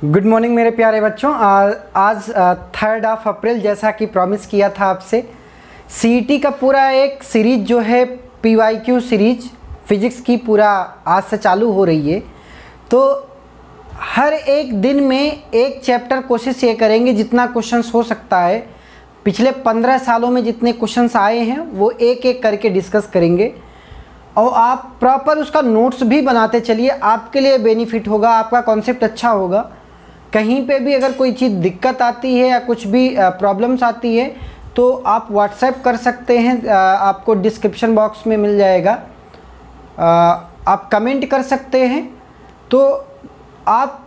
Good morning मेरे प्यारे बच्चों। आज 3 अप्रैल जैसा कि प्रॉमिस किया था आपसे, सीईटी का पूरा एक सीरीज जो है पीवाईक्यू सीरीज फिजिक्स की पूरा आज से चालू हो रही है। तो हर एक दिन में एक चैप्टर कोशिश ये करेंगे जितना क्वेश्चंस हो सकता है, पिछले 15 सालों में जितने क्वेश्चंस आए हैं वो एक एक करके डिस्कस करेंगे और आप प्रॉपर उसका नोट्स भी बनाते चलिए। आपके लिए बेनिफिट होगा, आपका कॉन्सेप्ट अच्छा होगा। कहीं पे भी अगर कोई चीज़ दिक्कत आती है या कुछ भी प्रॉब्लम्स आती है तो आप व्हाट्सएप कर सकते हैं, आपको डिस्क्रिप्शन बॉक्स में मिल जाएगा। आप कमेंट कर सकते हैं। तो आप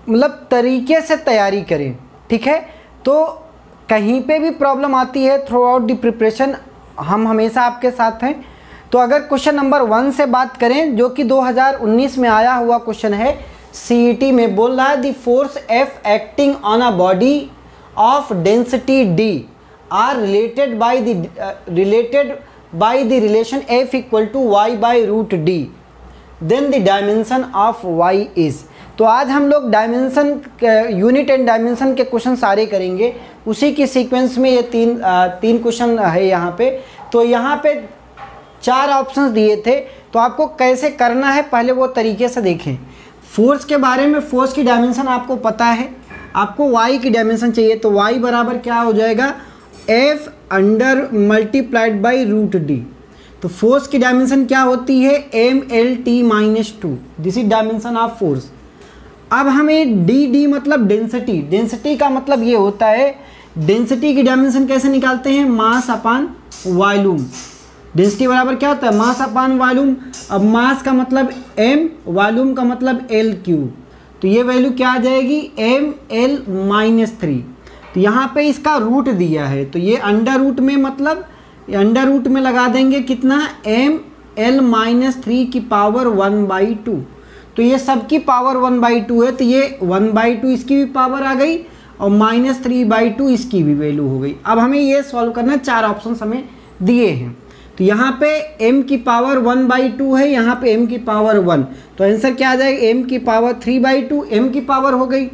मतलब तरीके से तैयारी करें, ठीक है। तो कहीं पे भी प्रॉब्लम आती है, थ्रू आउट द प्रिपरेशन हम हमेशा आपके साथ हैं। तो अगर क्वेश्चन नंबर 1 से बात करें, जो कि 2019 में आया हुआ क्वेश्चन है, सीईटी में बोल रहा है the force F acting on a body of density D are related by the relation F equal to Y by root D, then the dimension of Y is. तो आज हम लोग डायमेंशन, यूनिट एंड डायमेंशन के question सारे करेंगे। उसी की sequence में ये तीन क्वेश्चन है यहाँ पे। तो यहाँ पे 4 ऑप्शंस दिए थे, तो आपको कैसे करना है पहले वो तरीके से देखें। फोर्स के बारे में, फोर्स की डायमेंशन आपको पता है, आपको वाई की डायमेंशन चाहिए। तो वाई बराबर क्या हो जाएगा, F under multiplied by root D. तो फोर्स की डायमेंशन क्या होती है, M L T minus 2, this is dimension of force. अब हमें डी मतलब डेंसिटी, डेंसिटी का मतलब ये होता है, डेंसिटी की डायमेंशन कैसे निकालते हैं, मास अपान वॉल्यूम। डेंसिटी बराबर क्या होता है, मास अपान वॉल्यूम। अब मास का मतलब m, वॉल्यूम का मतलब L क्यूब। तो ये वैल्यू क्या आ जाएगी, एम एल माइनस 3। तो यहाँ पे इसका रूट दिया है, तो ये अंडर रूट में, मतलब अंडर रूट में लगा देंगे कितना, एम एल माइनस 3 की पावर 1/2। तो ये सब की पावर 1/2 है, तो ये 1/2 इसकी भी पावर आ गई और -3/2 इसकी भी वैल्यू हो गई। अब हमें ये सॉल्व करना, 4 ऑप्शन हमें दिए हैं। तो यहाँ पे m की पावर 1/2 है, यहाँ पे m की पावर 1, तो आंसर क्या आ जाएगा, m की पावर 3/2, m की पावर हो गई।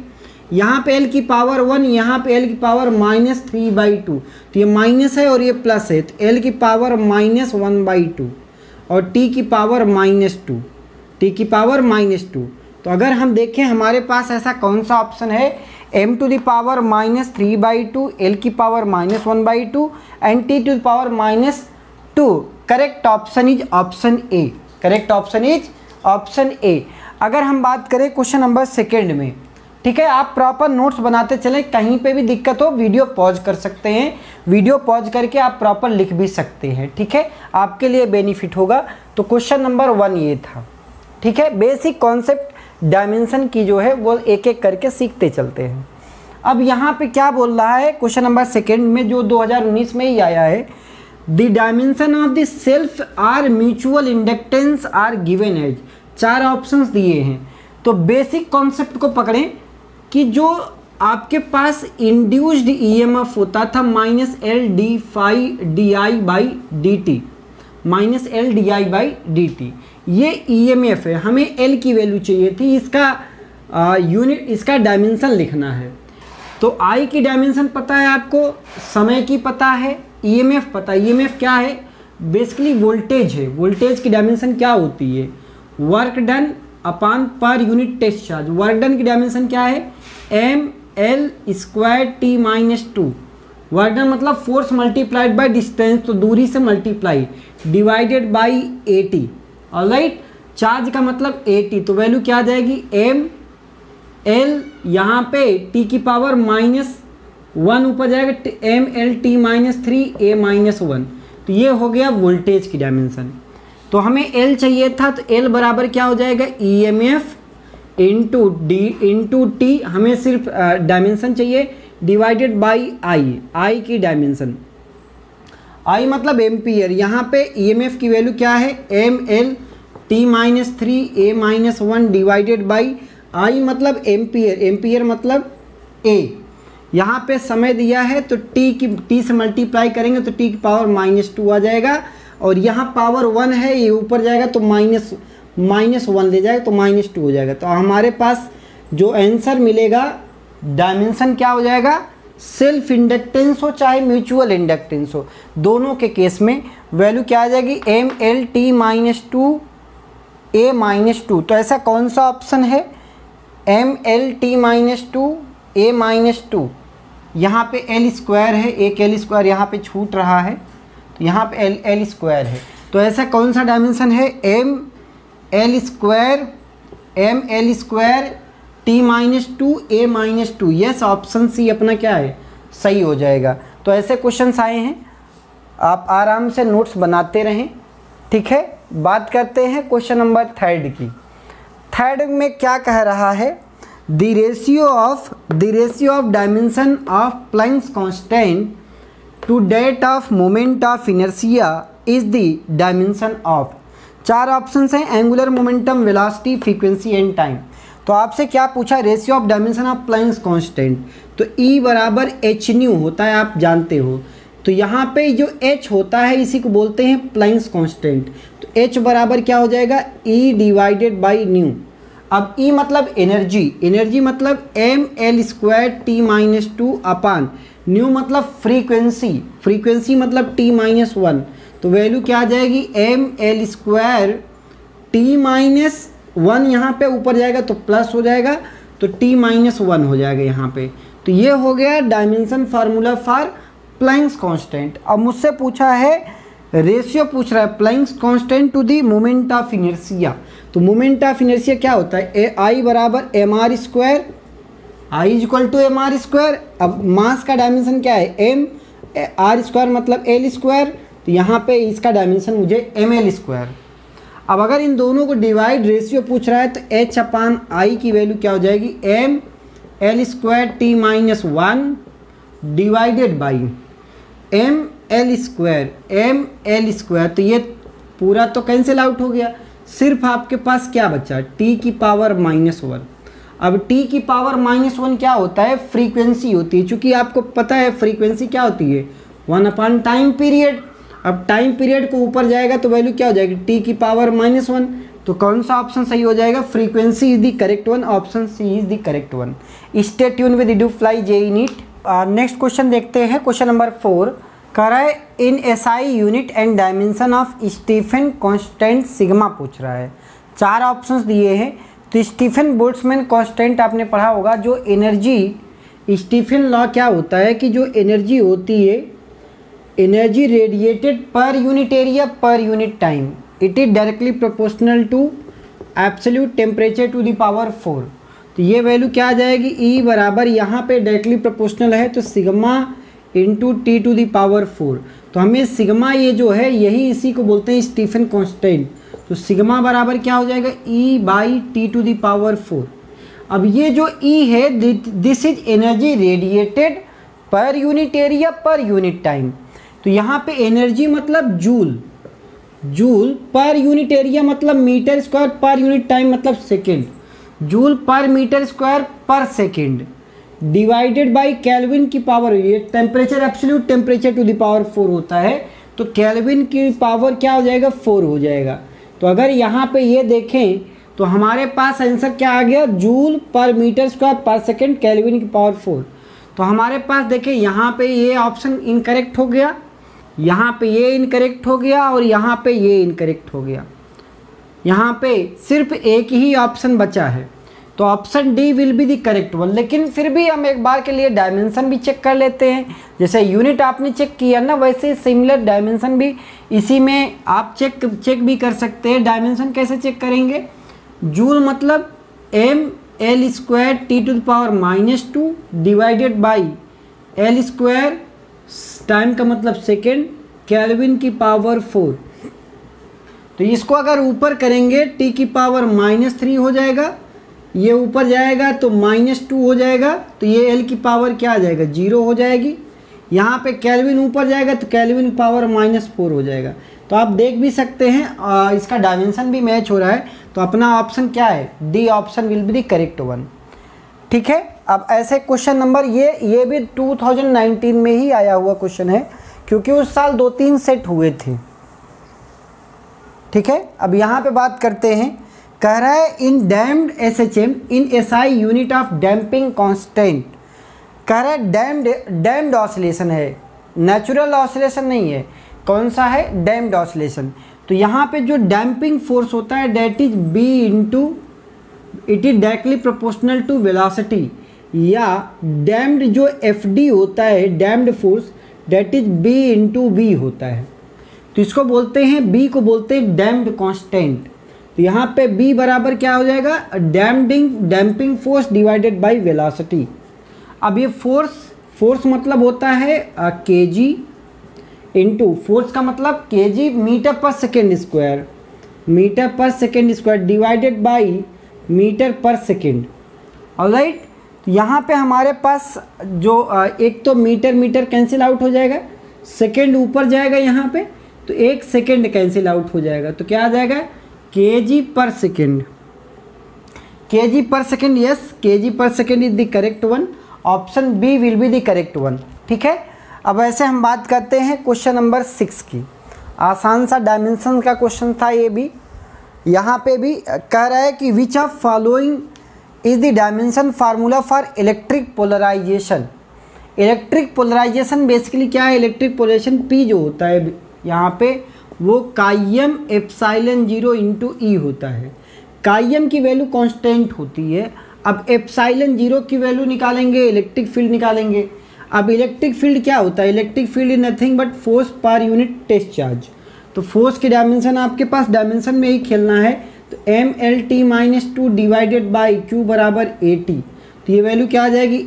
यहाँ पे l की पावर 1, यहाँ पे l की पावर -3/2, तो ये माइनस है और ये प्लस है, तो l की पावर -1/2 और t की पावर -2, t की पावर -2। तो अगर हम देखें हमारे पास ऐसा कौन सा ऑप्शन है, m to the power -3/2, l की power -1/2 and t to the power -2। Correct option is option A, correct option is option A. अगर हम बात करें क्वेश्चन नंबर 2 में, ठीक है, आप प्रॉपर नोट्स बनाते चलें, कहीं पे भी दिक्कत हो वीडियो पॉज कर सकते हैं, वीडियो पॉज करके आप प्रॉपर लिख भी सकते हैं, ठीक है, आपके लिए बेनिफिट होगा। तो क्वेश्चन नंबर 1 ये था, ठीक है। बेसिक कॉन्सेप्ट डायमेंशन की जो है वो एक एक करके सीखते चलते हैं। अब यहाँ पे क्या बोल रहा है, क्वेश्चन नंबर 2 में जो 2019 में ही आया है, the dimension of the self or mutual inductance are given as. 4 options दिए हैं। तो बेसिक कॉन्सेप्ट को पकड़ें कि जो आपके पास इंड्यूस्ड ईएमएफ होता था -L d phi di by D T, -L di by D T, ये ईएमएफ है। हमें L की वैल्यू चाहिए थी, इसका यूनिट, इसका डायमेंशन लिखना है। तो I की डायमेंशन पता है आपको, समय की पता है, ईएमएफ पता है। ईएमएफ क्या है, बेसिकली वोल्टेज है। वोल्टेज की डायमेंशन क्या होती है, work done upon per unit test charge. Work done की डायमेंशन क्या है, M L square T minus 2। Work done मतलब फोर्स मल्टीप्लाइड बाय डिस्टेंस, तो दूरी से multiply, divided by 80। Alright, charge का मतलब 80, तो वैल्यू क्या आ जाएगी, एम एल, यहाँ पे टी की पावर -1 ऊपर जाएगा, एम एल टी -3 ए -1। तो ये हो गया वोल्टेज की डायमेंशन। तो हमें एल चाहिए था, तो एल बराबर क्या हो जाएगा, E M F into D into T, हमें सिर्फ डायमेंशन चाहिए, डिवाइडेड बाई आई, आई की डायमेंशन, आई मतलब एम्पियर। यहाँ पे ई एम एफ की वैल्यू क्या है, M L T -3 A -1 divided by I मतलब एम्पियर, एम्पियर मतलब ए। यहाँ पे समय दिया है, तो टी से मल्टीप्लाई करेंगे तो टी की पावर -2 आ जाएगा, और यहाँ पावर 1 है, ये ऊपर जाएगा तो -1 ले जाएगा तो -2 हो जाएगा। तो हमारे पास जो आंसर मिलेगा डायमेंशन क्या हो जाएगा, सेल्फ इंडक्टेंस हो चाहे म्यूचुअल इंडक्टेंस हो, दोनों के केस में वैल्यू क्या आ जाएगी, ML_T-2 A-2। तो ऐसा कौन सा ऑप्शन है, ML_T-2 A-2। यहाँ पे L² है, एक L² यहाँ पे छूट रहा है, तो यहाँ पे L² है। तो ऐसा कौन सा डायमेंशन है, ML² A-2। Yes, option C अपना क्या है, सही हो जाएगा। तो ऐसे क्वेश्चंस आए हैं, आप आराम से नोट्स बनाते रहें। ठीक है, बात करते हैं क्वेश्चन नंबर 3 की। 3 में क्या कह रहा है, the ratio of dimension of Planck's constant to that of moment of inertia is the dimension of. 4 option हैं, angular momentum, velocity, frequency and time. तो आपसे क्या पूछा, ratio of dimension of Planck's constant. तो E बराबर h होता है, आप जानते हो। तो यहाँ पे जो h होता है इसी को बोलते हैं प्लैंक्स कांस्टेंट। तो h बराबर क्या हो जाएगा, E/न्यू। अब E मतलब एनर्जी मतलब ML²T-2 अपान न्यू मतलब फ्रीक्वेंसी मतलब T-1। तो वैल्यू क्या आ जाएगी, ML²T-1, यहाँ पे ऊपर जाएगा तो प्लस हो जाएगा, तो T-1 हो जाएगा यहाँ पे। तो ये हो गया dimension formula for Planck's constant. अब मुझसे पूछा है, रेशियो पूछ रहा है Planck's constant to the moment of inertia. तो मोमेंट ऑफ इनर्शिया क्या होता है, I बराबर mr², I=mr²। अब मास का डायमेंशन क्या है, r² मतलब L²। तो यहाँ पे इसका डायमेंशन मुझे ml²। अब अगर इन दोनों को डिवाइड रेशियो पूछ रहा है तो h/I की वैल्यू क्या हो जाएगी, ML²T-1 डिवाइडेड बाई ML²। तो ये पूरा तो कैंसिल आउट हो गया, सिर्फ आपके पास क्या बचा, T⁻⁻1। अब T⁻⁻1 क्या होता है, फ्रीक्वेंसी होती है। चूँकि आपको पता है फ्रीक्वेंसी क्या होती है, 1/टाइम पीरियड। अब टाइम पीरियड को ऊपर जाएगा तो वैल्यू क्या हो जाएगी, T⁻⁻1। तो कौन सा ऑप्शन सही हो जाएगा, frequency is the correct one, option C is the correct one. Stay tune with do fly JEE NEET. Next question देखते हैं, क्वेश्चन नंबर 4 कह रहा है in SI unit and dimension of Stefan constant sigma पूछ रहा है। 4 options दिए हैं। तो स्टीफन बोल्ट्जमैन कांस्टेंट आपने पढ़ा होगा, जो एनर्जी, स्टीफन लॉ क्या होता है कि जो एनर्जी होती है, energy radiated per unit area per unit time, it is directly proportional to absolute temperature to the power 4। तो ये वैल्यू क्या आ जाएगी, E बराबर यहाँ पे डायरेक्टली प्रोपोर्शनल है तो सिग्मा इंटू T⁴। तो हमें सिग्मा ये जो है यही इसी को बोलते हैं स्टीफन कांस्टेंट। तो सिग्मा बराबर क्या हो जाएगा, E/T⁴। अब ये जो E है, this is energy radiated per unit area per unit time. तो यहाँ पे एनर्जी मतलब जूल पर यूनिट एरिया मतलब metre square, per unit time मतलब second, joule per metre square per second, divided by kelvin की power. ये temperature absolute temperature to the power 4 होता है, तो केल्विन की पावर क्या हो जाएगा, 4 हो जाएगा। तो अगर यहाँ पे ये देखें तो हमारे पास आंसर क्या आ गया, joule per metre square per second, kelvin की पावर 4। तो हमारे पास देखें यहाँ पे ये ऑप्शन इनकरेक्ट हो गया, यहाँ पे ये इनकरेक्ट हो गया और यहाँ पे ये इनकरेक्ट हो गया। यहाँ पे सिर्फ एक ही ऑप्शन बचा है, तो option D will be the correct one. लेकिन फिर भी हम एक बार के लिए डायमेंशन भी चेक कर लेते हैं। जैसे यूनिट आपने चेक किया ना, वैसे सिमिलर डायमेंशन भी इसी में आप चेक भी कर सकते हैं। डायमेंशन कैसे चेक करेंगे, जूल मतलब ML²T⁻⁻2 divided by L², time का मतलब सेकेंड, केल्विन की पावर 4। तो इसको अगर ऊपर करेंगे T⁻⁻3 हो जाएगा, ये ऊपर जाएगा तो -2 हो जाएगा, तो ये L की पावर क्या आ जाएगा, 0 हो जाएगी। यहाँ पे केल्विन ऊपर जाएगा तो केल्विन की पावर -4 हो जाएगा। तो आप देख भी सकते हैं इसका डायमेंशन भी मैच हो रहा है। तो अपना ऑप्शन क्या है, D option will be the correct one. ठीक है, अब ऐसे क्वेश्चन नंबर ये भी 2019 में ही आया हुआ क्वेश्चन है, क्योंकि उस साल 2-3 सेट हुए थे। ठीक है, अब यहाँ पे बात करते हैं, कह रहा है in damped SHM in SI unit of damping constant. कह रहा है डैम्ड ऑसिलेशन है, नेचुरल ऑसिलेशन नहीं है। कौन सा है? Damped oscillation. तो यहाँ पे जो डैम्पिंग फोर्स होता है that is B into it is directly proportional to velocity, या डैम्ड जो FD होता है damped force that is B into V होता है। तो इसको बोलते हैं, B को बोलते हैं डैम्ड कांस्टेंट। तो यहाँ पे B बराबर क्या हो जाएगा? Damping force divided by velocity. अब ये फोर्स मतलब होता है kg इंटू, फोर्स का मतलब kg metre per second square divided by metre per second. Alright, यहाँ पे हमारे पास जो एक तो मीटर कैंसिल आउट हो जाएगा, सेकेंड ऊपर जाएगा यहाँ पे, तो 1 सेकेंड कैंसिल आउट हो जाएगा। तो क्या आ जाएगा? kg पर सेकेंड। यस, kg पर second is the correct one. Option B will be the correct one. ठीक है, अब ऐसे हम बात करते हैं क्वेश्चन नंबर 6 की। आसान सा डायमेंशन का क्वेश्चन था ये भी। यहाँ पे भी कह रहा है कि which of following is the dimension formula for electric polarization. Electric polarization basically क्या है? इलेक्ट्रिक पोलराइजेशन P जो होता है यहाँ पे वो काइम एप्साइलन 0 इंटू ई होता है। काइम की वैल्यू कांस्टेंट होती है। अब एप्साइलन 0 की वैल्यू निकालेंगे, इलेक्ट्रिक फील्ड निकालेंगे। अब इलेक्ट्रिक फील्ड क्या होता है? Electric field is nothing but force per unit test charge. तो फोर्स की डायमेंशन आपके पास डायमेंशन में ही खेलना है। तो MLT-2 डिवाइडेड बाई Q बराबर AT। तो ये वैल्यू क्या आ जाएगी?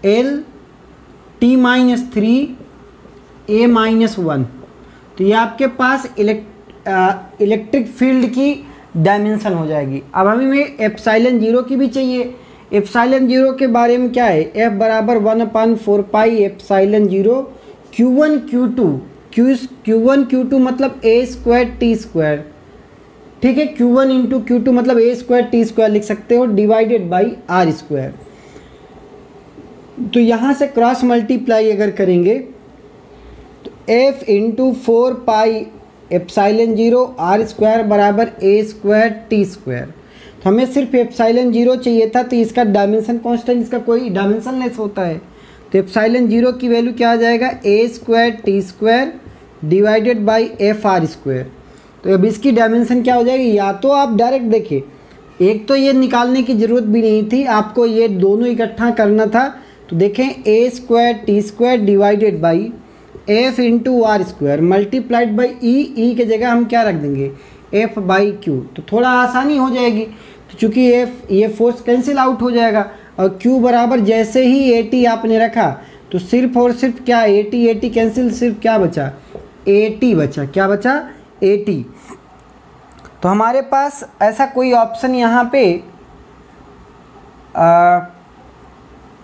MLT-3 A-1। तो ये आपके पास इलेक्ट्रिक फील्ड की डायमेंशन हो जाएगी। अब हमें एप्साइलन 0 की भी चाहिए। एप्साइलन 0 के बारे में क्या है? F बराबर 1/4 पाई एप्साइलन 0 Q1 Q2 मतलब A²T²। ठीक है, Q1 इंटू Q2 मतलब A²T² लिख सकते हो, डिवाइडेड बाई R²। तो यहाँ से क्रॉस मल्टीप्लाई अगर करेंगे तो F into 4 pi epsilon 0 R² बराबर A²T²। तो हमें सिर्फ एप्साइलन 0 चाहिए था, तो इसका डायमेंशन कांस्टेंट, इसका कोई डायमेंशन लेस होता है। तो एप्साइलन 0 की वैल्यू क्या आ जाएगा? A²T² divided by FR²। तो अब इसकी डायमेंशन क्या हो जाएगी? या तो आप डायरेक्ट देखिए, एक तो ये निकालने की ज़रूरत भी नहीं थी, आपको ये दोनों इकट्ठा करना था। तो देखें A²T² divided by F into R² multiplied by E के जगह हम क्या रख देंगे? F by Q। तो थोड़ा आसानी हो जाएगी। तो चूँकि ये फोर्स कैंसिल आउट हो जाएगा, और Q बराबर जैसे ही AT आपने रखा तो सिर्फ और सिर्फ क्या? AT कैंसिल, सिर्फ क्या बचा? AT बचा। क्या बचा? AT। तो हमारे पास ऐसा कोई ऑप्शन यहाँ पे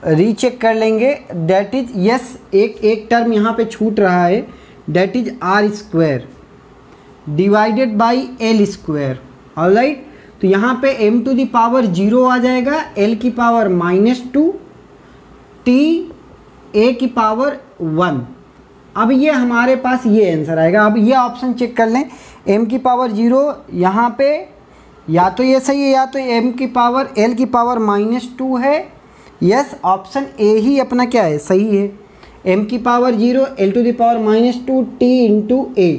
रीचेक कर लेंगे, डेट इज यस, एक टर्म यहाँ पे छूट रहा है, that is R² divided by L²। Alright, तो यहाँ पे m⁻0 आ जाएगा, L की पावर -2, T A⁻1। अब ये हमारे पास ये आंसर आएगा। अब ये ऑप्शन चेक कर लें, m⁻0 यहाँ पे या तो ये सही है या तो L की पावर -2 है। यस, ऑप्शन ए ही अपना क्या है? सही है। m⁻0 L⁻2 T into A।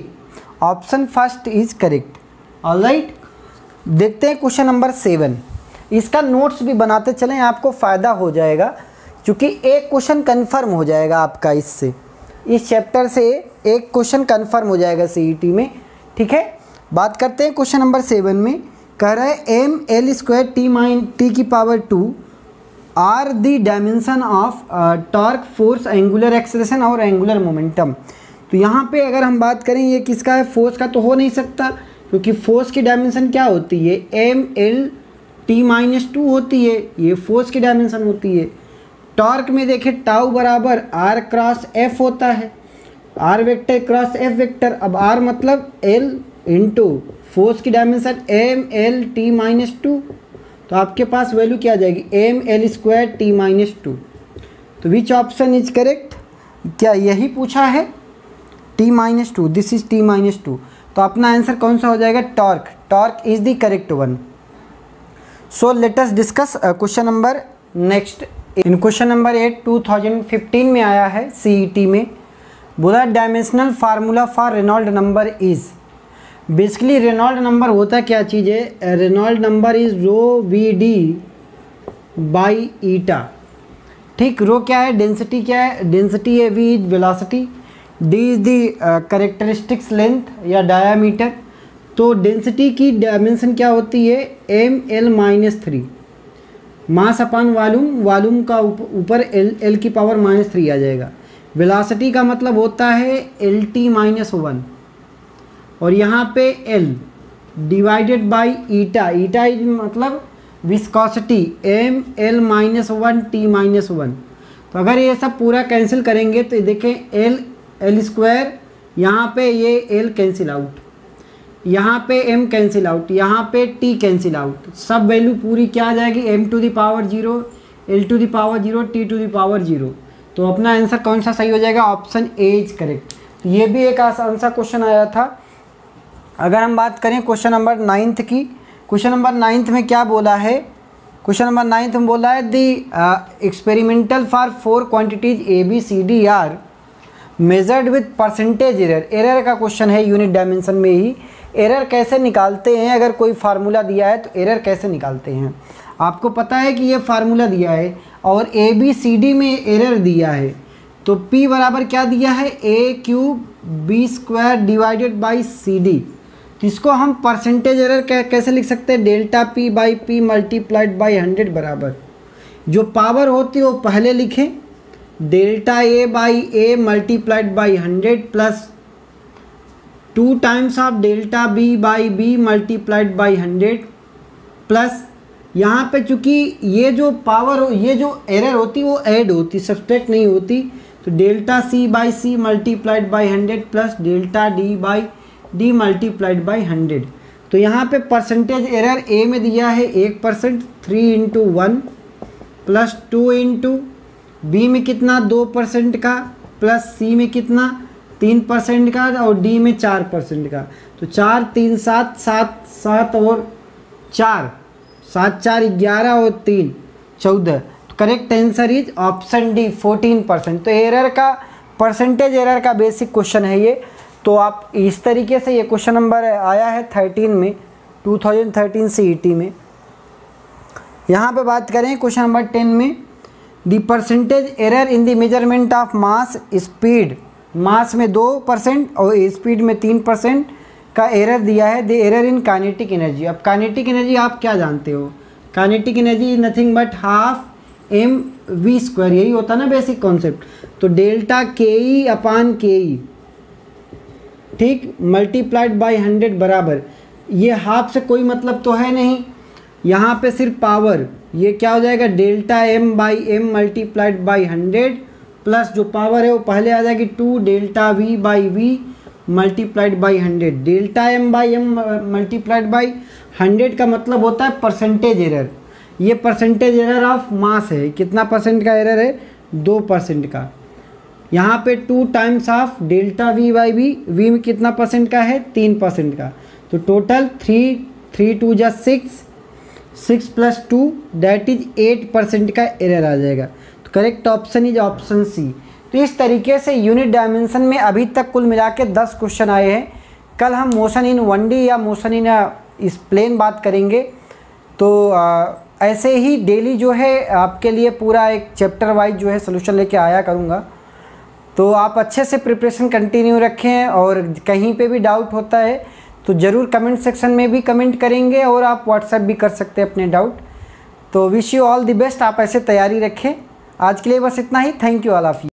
Option first is correct. Alright, देखते हैं क्वेश्चन नंबर 7। इसका नोट्स भी बनाते चलें, आपको फ़ायदा हो जाएगा, क्योंकि एक क्वेश्चन कन्फर्म हो जाएगा आपका इससे, इस चैप्टर से एक क्वेश्चन कन्फर्म हो जाएगा CET में। ठीक है, बात करते हैं क्वेश्चन नंबर 7 में। कह रहा है ML²T⁻2 are the dimension of torque, force, angular acceleration और एंगुलर मोमेंटम। तो यहाँ पे अगर हम बात करें ये किसका है? फोर्स का तो हो नहीं सकता, क्योंकि फोर्स की डायमेंशन क्या होती है? MLT-2 होती है, ये फोर्स की डायमेंशन होती है। टॉर्क में देखें टाउ बराबर R क्रॉस F होता है, R vector cross F vector. अब R मतलब L इंटू फोर्स की डायमेंशन MLT-2। तो आपके पास वैल्यू क्या आ जाएगी? ML²T-2। तो विच ऑप्शन इज करेक्ट? क्या यही पूछा है? T-2, this is T-2। तो तो अपना आंसर कौन सा हो जाएगा, torque. Torque is the correct one. So let us discuss question number next. In question number 8 2015 में आया है CET में। बोला dimensional formula for Reynold number is. Basically Reynold number होता क्या चीज़ है, Reynold number is rho VD by eta. ठीक, रो क्या है, डेंसिटी क्या है, डेंसिटी है, V is velocity, D is the characteristics length या डायामीटर। तो डेंसिटी की डायमेंशन क्या होती है, ml-3, मास अपान वॉल्यूम, वॉल्यूम का ऊपर L की पावर -3 आ जाएगा। वेलोसिटी का मतलब होता है LT-1 और यहाँ पे L divided by eta. Eta is मतलब विस्कोसिटी, ml-1 T-1। तो अगर ये सब पूरा कैंसिल करेंगे तो देखें L स्क्वायर, यहाँ पे ये L कैंसिल आउट, यहाँ पे m कैंसिल आउट, यहाँ पे t कैंसिल आउट, सब वैल्यू पूरी क्या आ जाएगी, m to the power 0, L to the power 0, t to the power 0। तो अपना आंसर कौन सा सही हो जाएगा, ऑप्शन ए इज करेक्ट। तो ये भी एक आसान सा क्वेश्चन आया था। अगर हम बात करें क्वेश्चन नंबर 9 की, क्वेश्चन नंबर 9 में क्या बोला है, क्वेश्चन नंबर 9 में बोला है the experimental for 4 quantities ABCD are measured with percentage error. Error का क्वेश्चन है यूनिट डायमेंशन में ही। एरर कैसे निकालते हैं, अगर कोई फार्मूला दिया है तो एरर कैसे निकालते हैं। आपको पता है कि ये फार्मूला दिया है और ABCD में एरर दिया है, तो P बराबर क्या दिया है, A³ डिवाइडेड बाई CD। तो इसको हम परसेंटेज एरर कैसे लिख सकते हैं, delta P by P multiplied by 100 बराबर, जो पावर होती है वो पहले लिखें, delta A by A multiplied by 100 plus 2 times of delta B by B multiplied by 100 plus यहाँ पे चूँकि ये जो पावर, ये जो एरर होती वो ऐड होती, सब्सट्रैक्ट नहीं होती, तो delta C by C multiplied by 100 plus delta D by D multiplied by 100। तो यहाँ पे परसेंटेज एरर A में दिया है 1%, 3 × 1 प्लस 2 इंटू B में कितना 2% का, प्लस C में कितना 3% का और D में 4% का। तो 4 3 7 7 7 और 4 7 4 11 और 3 14। तो correct answer is option D 14%। तो एरर का परसेंटेज एरर का बेसिक क्वेश्चन है ये। तो आप इस तरीके से ये क्वेश्चन नंबर आया है 13 में 2013 CET में। यहाँ पे बात करें क्वेश्चन नंबर 10 में, the percentage error in the measurement of mass speed. Mass में 2% और स्पीड में 3% का एरर दिया है। The error in kinetic energy. अब काइनेटिक एनर्जी आप क्या जानते हो, kinetic energy is nothing but half mv², यही होता ना बेसिक कॉन्सेप्ट। तो डेल्टा KE अपान KE, ठीक, मल्टीप्लाइड बाई 100 बराबर, ये हाफ से कोई मतलब तो है नहीं, यहाँ पे सिर्फ पावर, ये क्या हो जाएगा delta m by m multiplied by 100 plus जो पावर है वो पहले आ जाएगी 2 delta V by V multiplied by 100। Delta m by m multiplied by 100 का मतलब होता है परसेंटेज एरर। ये परसेंटेज एरर ऑफ मास है, कितना परसेंट का एरर है, 2% का। यहाँ पे 2 times of delta V by V, V में कितना परसेंट का है, 3% का। तो टोटल 3 2 जा 6 प्लस 2 दैट इज 8% का एरर आ जाएगा। तो correct option is option C. तो इस तरीके से यूनिट डायमेंशन में अभी तक कुल मिला के 10 क्वेश्चन आए हैं। कल हम मोशन इन 1D या मोशन इन इस प्लेन बात करेंगे। तो ऐसे ही डेली जो है आपके लिए पूरा एक चैप्टर वाइज जो है सोल्यूशन लेके आया करूँगा। तो आप अच्छे से प्रिपरेशन कंटिन्यू रखें और कहीं पे भी डाउट होता है तो ज़रूर कमेंट सेक्शन में भी कमेंट करेंगे और आप व्हाट्सएप भी कर सकते हैं अपने डाउट। तो wish you all the best, आप ऐसे तैयारी रखें। आज के लिए बस इतना ही। Thank you all of you.